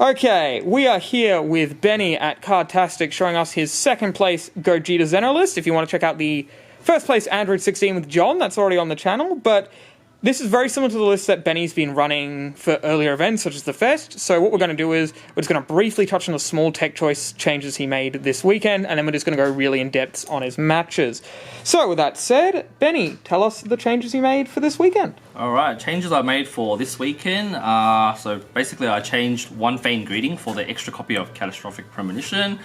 Okay, we are here with Benny at Cardtastic showing us his second place Gogeta Xeno list. If you want to check out the first place Android 16 with John, that's already on the channel, but this is very similar to the list that Benny's been running for earlier events, such as the Fest. So what we're going to do is, we're just going to briefly touch on the small tech choice changes he made this weekend, and then we're just going to go really in-depth on his matches. So with that said, Benny, tell us the changes you made for this weekend. Alright, changes I made for this weekend. So basically I changed one Feign Greeting for the extra copy of Catastrophic Premonition.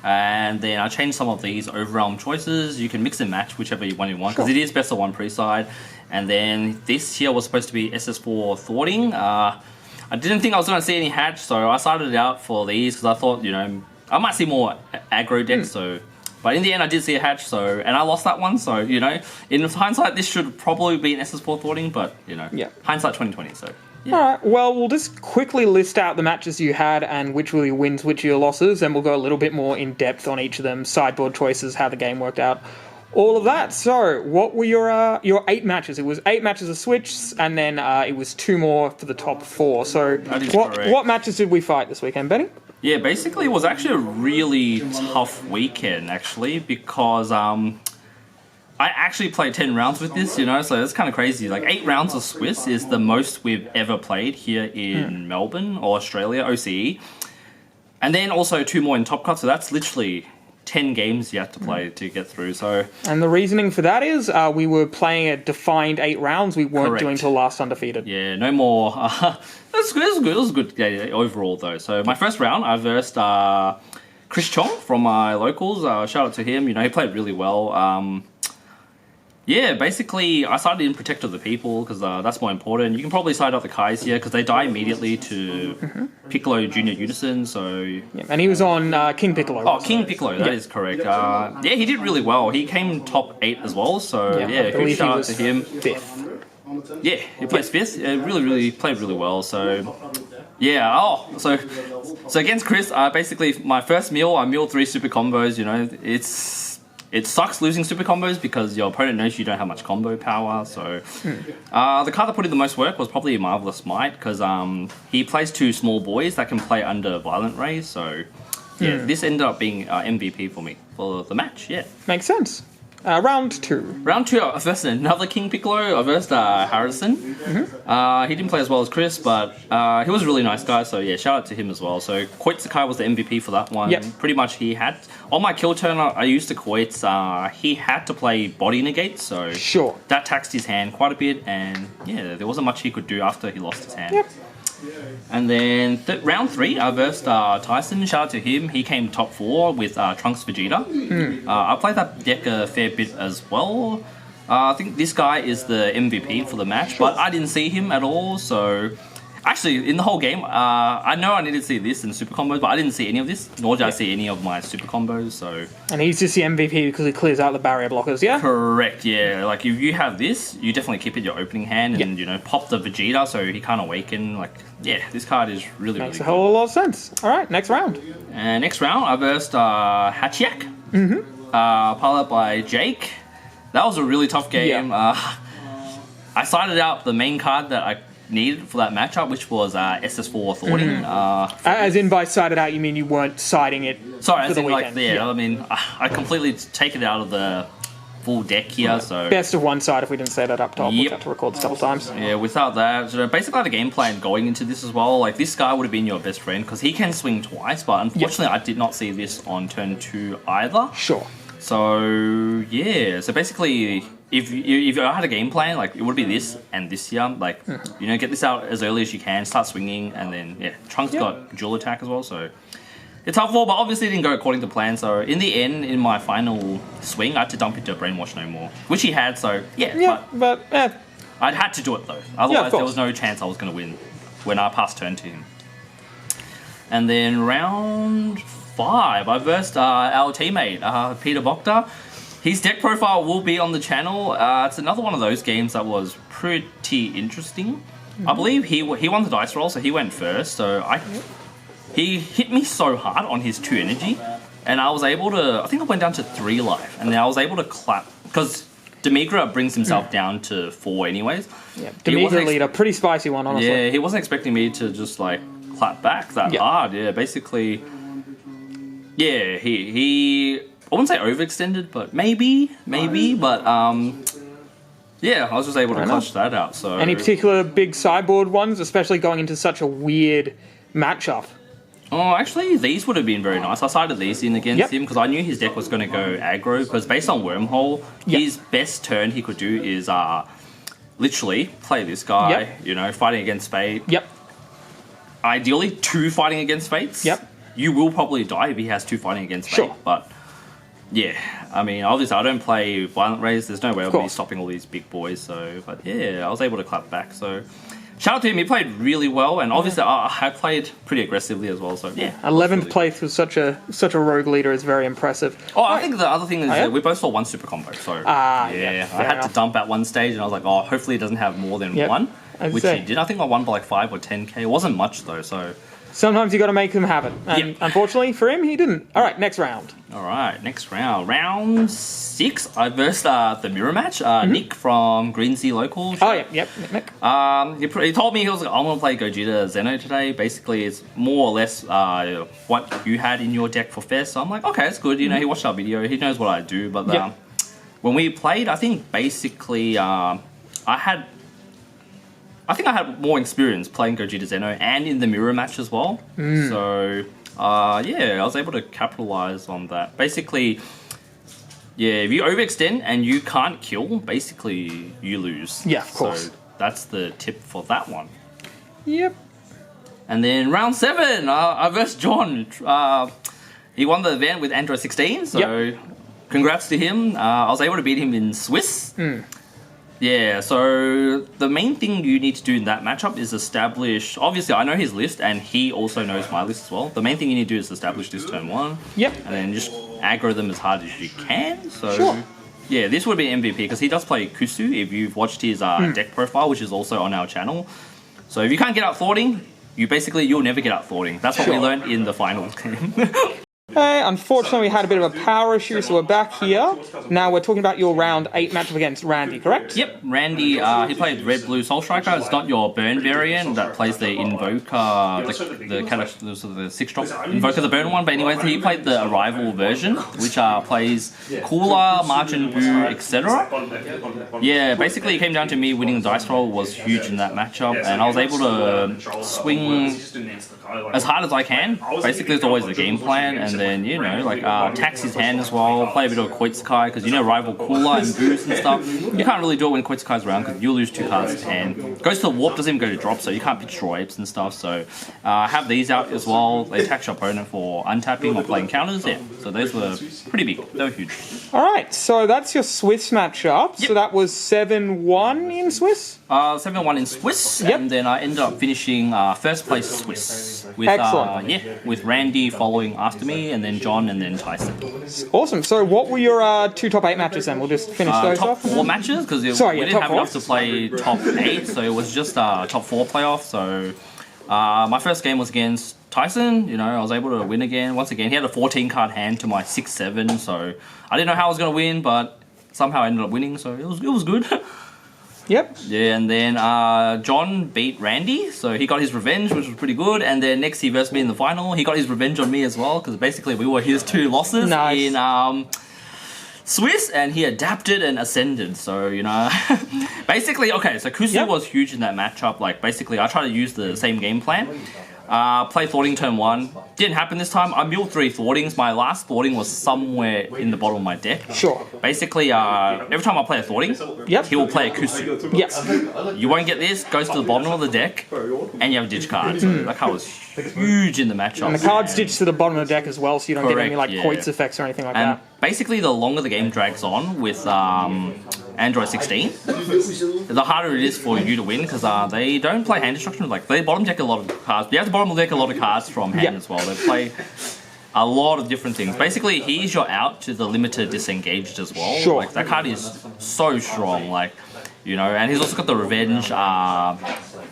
And then I changed some of these overrealm choices. You can mix and match whichever one you want, because it is BO1 Pre-Side. And then this here was supposed to be SS4 Thwarting. I didn't think I was going to see any hatch, so I started it out for these because I thought, you know, I might see more aggro decks. But in the end I did see a hatch, and I lost that one. So, you know, in hindsight this should probably be an SS4 Thwarting, but, you know, hindsight 2020, so... Yeah. Alright, well, we'll just quickly list out the matches you had and which were your wins, which were your losses, and we'll go a little bit more in depth on each of them, sideboard choices, how the game worked out, all of that. So, what were your 8 matches? It was 8 matches of Switch, and then it was 2 more for the top 4. So, what matches did we fight this weekend, Benny? Yeah, basically it was actually a really tough weekend, actually, because I actually played 10 rounds with this, you know, so that's kind of crazy. Like 8 rounds of Swiss is the most we've ever played here in Melbourne or Australia, OCE. And then also 2 more in Top Cut, so that's literally 10 games you have to play to get through. So, and the reasoning for that is we were playing a defined 8 rounds. We weren't doing till last undefeated. Yeah, no more. It was a good game overall though. So my first round, I versed Chris Chong from my locals. Shout out to him. You know, he played really well. Yeah, basically, I started in Protect of the People, because that's more important. You can probably side out the Kais here, because they die immediately to Piccolo Junior Unison, so... Yeah, and he was on King Piccolo. Oh, King Piccolo, that is correct. Yeah, he did really well. He came top 8 as well, so yeah, good shout out to him. 5th. Yeah, he plays 5th. Really played really well, so... Yeah, so against Chris, basically, my first meal, I milled 3 super combos, you know, It sucks losing super combos because your opponent knows you don't have much combo power, so... the card that put in the most work was probably Marvelous Might, because he plays 2 small boys that can play under Violent Rays, so... Yeah, this ended up being MVP for me, for the match, yeah. Makes sense. Round 2. Round 2, I versed another King Piccolo. I versed Harrison. He didn't play as well as Chris, but he was a really nice guy, so yeah, shout out to him as well. So Koitsukai was the MVP for that one. Pretty much he had... On my kill turn, I used the Koits. He had to play Body Negate, so... That taxed his hand quite a bit, and yeah, there wasn't much he could do after he lost his hand. And then round 3, I versed Tyson. Shout out to him. He came top 4 with TrunksGeta. I played that deck a fair bit as well. I think this guy is the MVP for the match, but I didn't see him at all, so... Actually, in the whole game, I know I needed to see this in super combos, but I didn't see any of this, nor did I see any of my super combos, so... And he's just the MVP because he clears out the barrier blockers, yeah? Correct, yeah. Like, if you have this, you definitely keep it your opening hand and, you know, pop the Vegeta so he can't awaken. Like, yeah, this card is really, Makes a hell of a lot of sense. Alright, next round. And next round, I versed Hachiak. Pilot by Jake. That was a really tough game. I sided out the main card that I needed for that matchup, which was SS4 Thwarting. As in by sided out, you mean you weren't siding it Sorry, for as the in weekend. like, I mean, I completely take it out of the full deck here, so... Best of one side if we didn't say that up top. We've got to record this a couple times. Yeah, without that, so basically the game plan going into this as well, like this guy would have been your best friend, because he can swing twice, but unfortunately I did not see this on turn 2 either. So, yeah, so basically... If I had a game plan, like, it would be this and this here. Like, you know, get this out as early as you can, start swinging, and then, yeah, Trunks got dual attack as well, so... It's helpful, but obviously it didn't go according to plan, so in the end, in my final swing, I had to dump into Brainwash no more. Which he had, so, but I'd had to do it, though. Otherwise, there was no chance I was going to win when I passed turn to him. And then round 5, I versed our teammate, Peter Bokta. His deck profile will be on the channel. It's another one of those games that was pretty interesting. I believe he won the dice roll, so he went first. So he hit me so hard on his 2 energy, and I was able to... I think I went down to 3 life, and then I was able to clap because Demigra brings himself down to 4 anyways. Demigra leader, pretty spicy one, honestly. Yeah, he wasn't expecting me to just like clap back that hard. Yeah, basically, yeah, he I wouldn't say overextended, but maybe, but yeah, I was just able to clutch that out. So, any particular big sideboard ones, especially going into such a weird matchup? Oh, actually, these would have been very nice. I sided these in against him because I knew his deck was going to go aggro. Because based on Wormhole, his best turn he could do is literally play this guy. You know, fighting against Fate. Ideally, 2 fighting against Fates. You will probably die if he has 2 fighting against Fate. But yeah, I mean, obviously I don't play Violent Rays. There's no way I'll be stopping all these big boys. So, but yeah, I was able to clap back. So, shout out to him. He played really well, and obviously I played pretty aggressively as well. So yeah, 11th place with such a rogue leader is very impressive. Oh, I think the other thing is that we both saw 1 super combo. So I had to dump at one stage, and I was like, oh, hopefully it doesn't have more than 1, which he did. I think I won by like 5 or 10k. It wasn't much though. So sometimes you got to make them happen, and unfortunately for him, he didn't. All right, next round. All right, next round. Round 6, I versed the mirror match. Nick from Greensea Local. Nick. He told me, he was like, I'm going to play Gogeta Xeno today. Basically, it's more or less what you had in your deck for Fest. So I'm like, okay, it's good. You know, he watched our video. He knows what I do. But when we played, I think basically I had more experience playing Gogeta Xeno and in the mirror match as well. So, yeah, I was able to capitalize on that. Basically, yeah, if you overextend and you can't kill, basically you lose. Yeah, of course. So that's the tip for that one. Yep. And then round 7, I versed John. He won the event with Android 16, so congrats to him. I was able to beat him in Swiss. Yeah, so the main thing you need to do in that matchup is establish... Obviously, I know his list, and he also knows my list as well. The main thing you need to do is establish this turn 1. And then just aggro them as hard as you can. So, yeah, this would be MVP, because he does play Kusu, if you've watched his deck profile, which is also on our channel. So if you can't get out thwarting, you'll never get out thwarting. That's what we learned in the finals game. Hey, unfortunately, we had a bit of a power issue, so we're back here. Now we're talking about your round 8 matchup against Randy, correct? Yep, Randy, he played Red Blue Soul Striker. It's not your burn variant that plays the Invoker, the 6-drop Invoker, the burn one. But anyways, he played the Arrival version, which plays Cooler, Margin Boo, etc. Yeah, basically it came down to me winning the dice roll was huge in that matchup, and I was able to swing as hard as I can. Basically, it's always the game plan, and then, you know, like, tax his hand as well, play a bit of Koitsukai, because, you know, rival Cooler and Boost and stuff. You can't really do it when Koitsukai's around, because you'll lose 2 cards to hand. Goes to the Warp, doesn't even go to drop, so you can't pitch Draw Apes and stuff, so have these out as well. They tax your opponent for untapping or playing counters, so those were pretty big. They were huge. Alright, so that's your Swiss matchup. So that was 7-1 in Swiss? 7-1 in Swiss, and then I ended up finishing first place Swiss. With, excellent. With Randy following after me, and then John, and then Tyson. Awesome. So what were your 2 top 8 matches then? We'll just finish those off. Top 4 matches, because we didn't have enough to play top 8, so it was just a top 4 playoff. So my first game was against Tyson. You know, I was able to win again. Once again, he had a 14-card hand to my 6-7, so I didn't know how I was going to win, but somehow I ended up winning, so it was good. Yep. Yeah, and then John beat Randy, so he got his revenge, which was pretty good. And then next he versed me in the final. He got his revenge on me as well, because basically we were his 2 losses in Swiss, and he adapted and ascended. So, you know, basically, okay, so Kusu was huge in that matchup. Like, basically, I tried to use the same game plan. Play thwarting turn 1. Didn't happen this time. I milled 3 thwartings. My last thwarting was somewhere in the bottom of my deck. Basically, every time I play a thwarting, he will play a Kusu. You won't get this, goes to the bottom of the deck, and you have a ditch card. That card was huge in the matchup. And the card's ditched to the bottom of the deck as well, so you don't get any like Koitz effects or anything like that. Basically, the longer the game drags on with Android 16, the harder it is for you to win, because they don't play hand destruction. Like, they bottom deck a lot of cards. You have to bottom deck a lot of cards from hand as well. They play a lot of different things. Basically, he's your out to the limited disengaged as well. Like, that card is so strong. Like, you know, and he's also got the revenge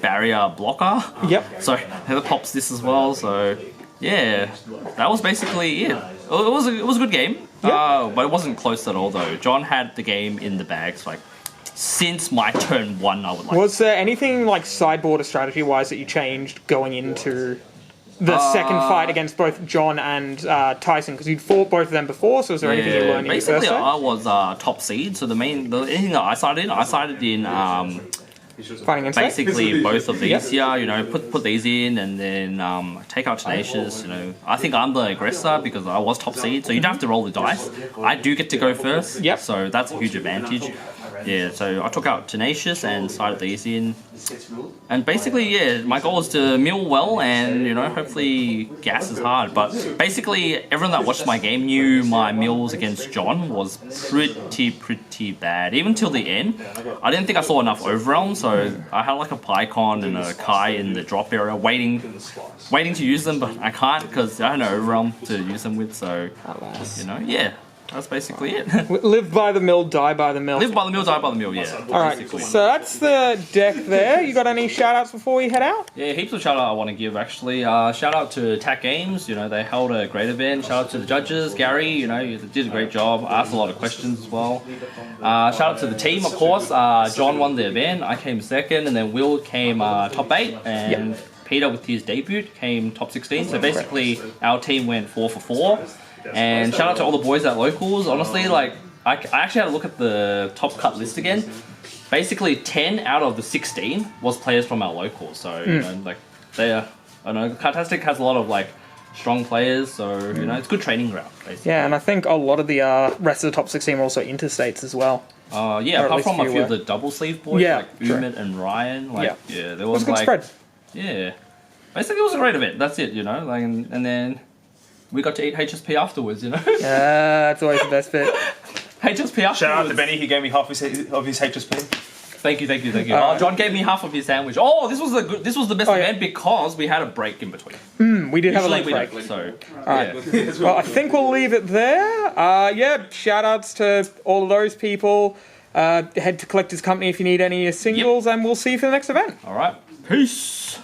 barrier blocker. So he pops this as well. So yeah, that was basically it. It was a good game. But it wasn't close at all though. John had the game in the bags, like, since my turn 1, I would like. Was there anything like sideboard or strategy wise that you changed going into the second fight against both John and Tyson? Because you'd fought both of them before, so is there anything you learned in your first basically, fight? I was top seed, so anything that I started in Fighting inside? basically both of these here, you know, put these in and then take out Tenacious, you know. I think I'm the aggressor because I was top seed, so you don't have to roll the dice. I do get to go first, so that's a huge advantage. Yeah, so I took out Tenacious and started these in. And basically, yeah, my goal is to mill well and, you know, hopefully gas is hard. But basically, everyone that watched my game knew my mills against John was pretty bad. Even till the end, I didn't think I saw enough overwhelm, so I had like a Pycon and a Kai in the drop area waiting to use them, but I can't because I had no overwhelm to use them with, so, you know, yeah. That's basically it. Live by the mill, die by the mill. Live by the mill, die by the mill, yeah. Alright, so that's the deck there. You got any shout-outs before we head out? Yeah, heaps of shout-out I want to give, actually. Shout-out to Attack Games, you know, they held a great event. Shout-out to the judges, Gary, you know, you did a great job. Asked a lot of questions as well. Shout-out to the team, of course. John won the event, I came second, and then Will came top 8, and Peter, with his debut, came top 16. So basically, our team went 4 for 4. And shout out to all the boys at Locals. Honestly, like, I actually had a look at the top cut list again. Basically, 10 out of the 16 was players from our Locals. So, you know, like, I know, Cartastic has a lot of, like, strong players. So, you know, it's a good training ground, basically. Yeah, and I think a lot of the rest of the top 16 were also interstates as well. Yeah, apart from a few of the double sleeve boys, like Umit and Ryan. Like, yeah, there was, it was a good spread. Yeah. Basically, it was a great event. That's it, you know. Like, and then we got to eat HSP afterwards, you know? Yeah, that's always the best bit. HSP afterwards. Shout out to Benny, he gave me half of his HSP. Thank you. John gave me half of his sandwich. Oh, this was the best event because we had a break in between. We did have a Usually lunch break. don't, so, Well, I think we'll leave it there. Yeah, shout outs to all of those people. Head to Collector's Company if you need any singles, and we'll see you for the next event. Alright. Peace.